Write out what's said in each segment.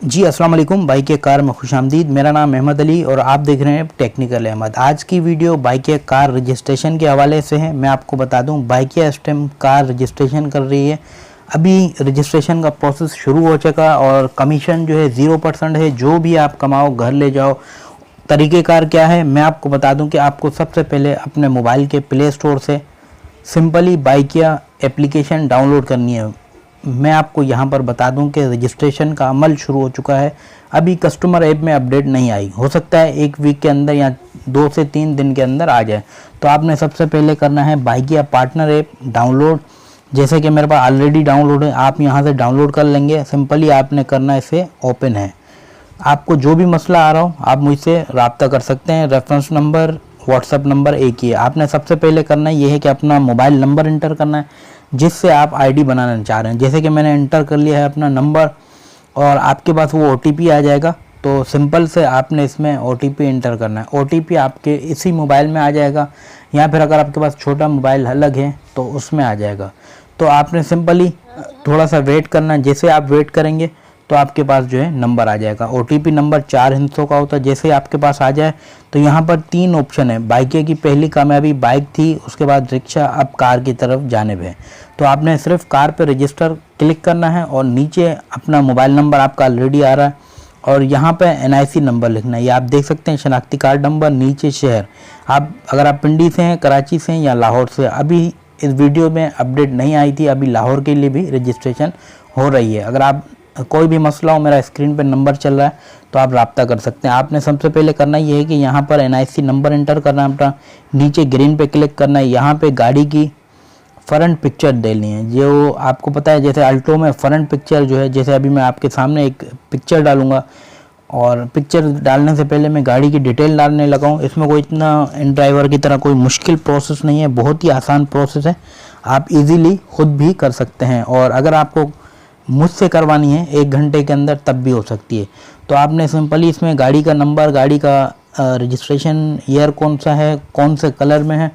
जी अस्सलाम वालेकुम। बाइक के कार में खुशामदीद। मेरा नाम अहमद अली और आप देख रहे हैं टेक्निकल अहमद। आज की वीडियो बाइक के कार रजिस्ट्रेशन के हवाले से है। मैं आपको बता दूं, बाइक के इस टाइम कार रजिस्ट्रेशन कर रही है। अभी रजिस्ट्रेशन का प्रोसेस शुरू हो चुका और कमीशन जो है 0% है। जो भी आप कमाओ घर ले जाओ। तरीक़ेकार क्या है मैं आपको बता दूं कि आपको सबसे पहले अपने मोबाइल के प्ले स्टोर से सिंपली बाइकिया एप्लीकेशन डाउनलोड करनी है। मैं आपको यहाँ पर बता दूं कि रजिस्ट्रेशन का अमल शुरू हो चुका है। अभी कस्टमर ऐप में अपडेट नहीं आई, हो सकता है 1 वीक के अंदर या 2 से 3 दिन के अंदर आ जाए। तो आपने सबसे पहले करना है बाइकिया पार्टनर ऐप डाउनलोड। जैसे कि मेरे पास ऑलरेडी डाउनलोड है, आप यहाँ से डाउनलोड कर लेंगे। सिंपली आपने करना है इसे ओपन है। आपको जो भी मसला आ रहा हो आप मुझसे रब्ता कर सकते हैं। रेफरेंस नंबर व्हाट्सएप नंबर एक ही है। आपने सबसे पहले करना ये है कि अपना मोबाइल नंबर इंटर करना है जिससे आप आईडी बनाना चाह रहे हैं। जैसे कि मैंने इंटर कर लिया है अपना नंबर और आपके पास वो ओटीपी आ जाएगा। तो सिंपल से आपने इसमें ओटीपी इंटर करना है। ओटीपी आपके इसी मोबाइल में आ जाएगा या फिर अगर आपके पास छोटा मोबाइल अलग है तो उसमें आ जाएगा। तो आपने सिंपली थोड़ा सा वेट करना है। जैसे आप वेट करेंगे तो आपके पास जो है नंबर आ जाएगा। ओटीपी नंबर 4 हिस्सों का होता है। जैसे आपके पास आ जाए तो यहाँ पर 3 ऑप्शन है। बाइक की पहली कामयाबी बाइक थी, उसके बाद रिक्शा, अब कार की तरफ जानिब है। तो आपने सिर्फ कार पे रजिस्टर क्लिक करना है और नीचे अपना मोबाइल नंबर आपका ऑलरेडी आ रहा है और यहाँ पे एनआईसी नंबर लिखना है। ये आप देख सकते हैं शनाख्ती कार्ड नंबर, नीचे शहर। आप अगर आप पिंडी से हैं, कराची से हैं या लाहौर से। अभी इस वीडियो में अपडेट नहीं आई थी, अभी लाहौर के लिए भी रजिस्ट्रेशन हो रही है। अगर आप कोई भी मसला हो, मेरा स्क्रीन पर नंबर चल रहा है तो आप रब्ता कर सकते हैं। आपने सबसे पहले करना ये है कि यहाँ पर एनआईसी नंबर इंटर करना है अपना, नीचे ग्रीन पे क्लिक करना है। यहाँ पे गाड़ी की फ्रंट पिक्चर देनी है। जो आपको पता है जैसे अल्टो में फ्रंट पिक्चर जो है, जैसे अभी मैं आपके सामने एक पिक्चर डालूंगा और पिक्चर डालने से पहले मैं गाड़ी की डिटेल डालने लगा हूँ। इसमें कोई इतना इन ड्राइवर की तरह कोई मुश्किल प्रोसेस नहीं है, बहुत ही आसान प्रोसेस है। आप इजीली खुद भी कर सकते हैं और अगर आपको मुझसे करवानी है 1 घंटे के अंदर तब भी हो सकती है। तो आपने सिंपली इसमें गाड़ी का नंबर, गाड़ी का रजिस्ट्रेशन ईयर कौन सा है, कौन से कलर में है,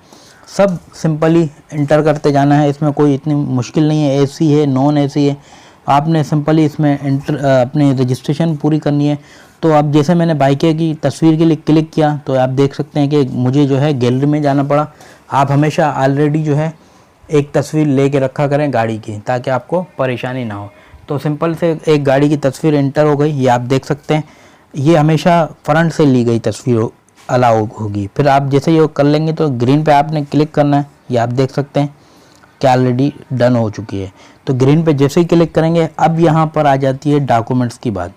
सब सिंपली इंटर करते जाना है। इसमें कोई इतनी मुश्किल नहीं है। एसी है, नॉन एसी है, आपने सिंपली इसमें अपनी रजिस्ट्रेशन पूरी करनी है। तो अब जैसे मैंने बाइक की तस्वीर के लिए क्लिक किया तो आप देख सकते हैं कि मुझे जो है गैलरी में जाना पड़ा। आप हमेशा ऑलरेडी जो है एक तस्वीर लेके रखा करें गाड़ी की, ताकि आपको परेशानी ना हो। तो सिंपल से एक गाड़ी की तस्वीर इंटर हो गई, ये आप देख सकते हैं। ये हमेशा फ्रंट से ली गई तस्वीर अलाउ होगी। फिर आप जैसे ये कर लेंगे तो ग्रीन पे आपने क्लिक करना है। ये आप देख सकते हैं कि ऑलरेडी डन हो चुकी है। तो ग्रीन पे जैसे ही क्लिक करेंगे अब यहाँ पर आ जाती है डॉक्यूमेंट्स की बात।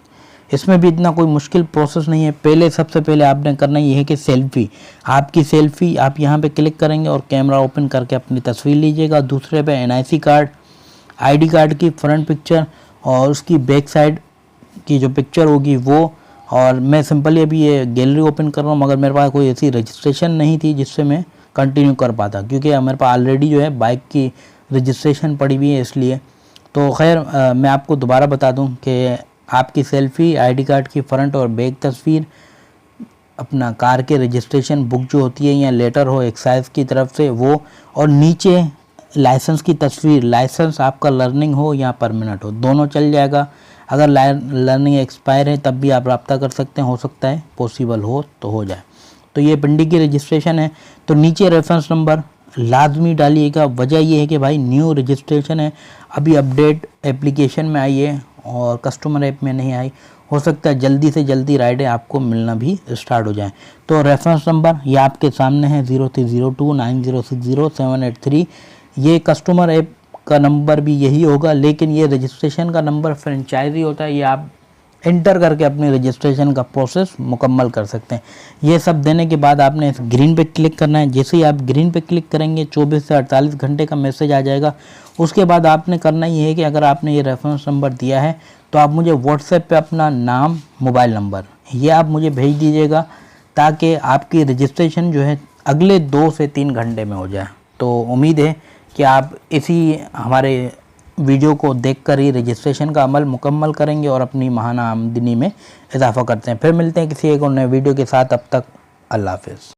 इसमें भी इतना कोई मुश्किल प्रोसेस नहीं है। पहले सबसे पहले आपने करना ये है कि सेल्फ़ी, आपकी सेल्फ़ी आप यहाँ पे क्लिक करेंगे और कैमरा ओपन करके अपनी तस्वीर लीजिएगा। दूसरे पे एनआईसी कार्ड, आईडी कार्ड की फ्रंट पिक्चर और उसकी बैक साइड की जो पिक्चर होगी वो। और मैं सिंपली अभी ये गैलरी ओपन कर रहा हूँ, मगर मेरे पास कोई ऐसी रजिस्ट्रेशन नहीं थी जिससे मैं कंटिन्यू कर पाता, क्योंकि मेरे पास ऑलरेडी जो है बाइक की रजिस्ट्रेशन पड़ी हुई है इसलिए। तो खैर मैं आपको दोबारा बता दूं कि आपकी सेल्फ़ी, आईडी कार्ड की फ्रंट और बैक तस्वीर, अपना कार के रजिस्ट्रेशन बुक जो होती है या लेटर हो एक्साइज की तरफ से वो, और नीचे लाइसेंस की तस्वीर। लाइसेंस आपका लर्निंग हो या परमानेंट हो, दोनों चल जाएगा। अगर लर्निंग एक्सपायर है तब भी आप रब्ता कर सकते हैं, हो सकता है पॉसिबल हो तो हो जाए। तो ये पिंडी की रजिस्ट्रेशन है। तो नीचे रेफरेंस नंबर लाजमी डालिएगा। वजह ये है कि भाई न्यू रजिस्ट्रेशन है, अभी अपडेट एप्लीकेशन में आई है और कस्टमर ऐप में नहीं आई। हो सकता है जल्दी से जल्दी राइडें आपको मिलना भी स्टार्ट हो जाए। तो रेफरेंस नंबर ये आपके सामने है 030290600783। ये कस्टमर ऐप का नंबर भी यही होगा, लेकिन ये रजिस्ट्रेशन का नंबर फ्रेंचाइजी होता है। ये आप इंटर करके अपने रजिस्ट्रेशन का प्रोसेस मुकम्मल कर सकते हैं। ये सब देने के बाद आपने इस ग्रीन पे क्लिक करना है। जैसे ही आप ग्रीन पे क्लिक करेंगे 24 से 48 घंटे का मैसेज आ जाएगा। उसके बाद आपने करना ये है कि अगर आपने ये रेफरेंस नंबर दिया है तो आप मुझे व्हाट्सएप पे अपना नाम, मोबाइल नंबर ये आप मुझे भेज दीजिएगा, ताकि आपकी रजिस्ट्रेशन जो है अगले 2 से 3 घंटे में हो जाए। तो उम्मीद है कि आप इसी हमारे वीडियो को देखकर ही रजिस्ट्रेशन का अमल मुकम्मल करेंगे और अपनी माहाना आमदनी में इजाफा करते हैं। फिर मिलते हैं किसी एक और नए वीडियो के साथ। अब तक अल्लाह हाफ़िज़।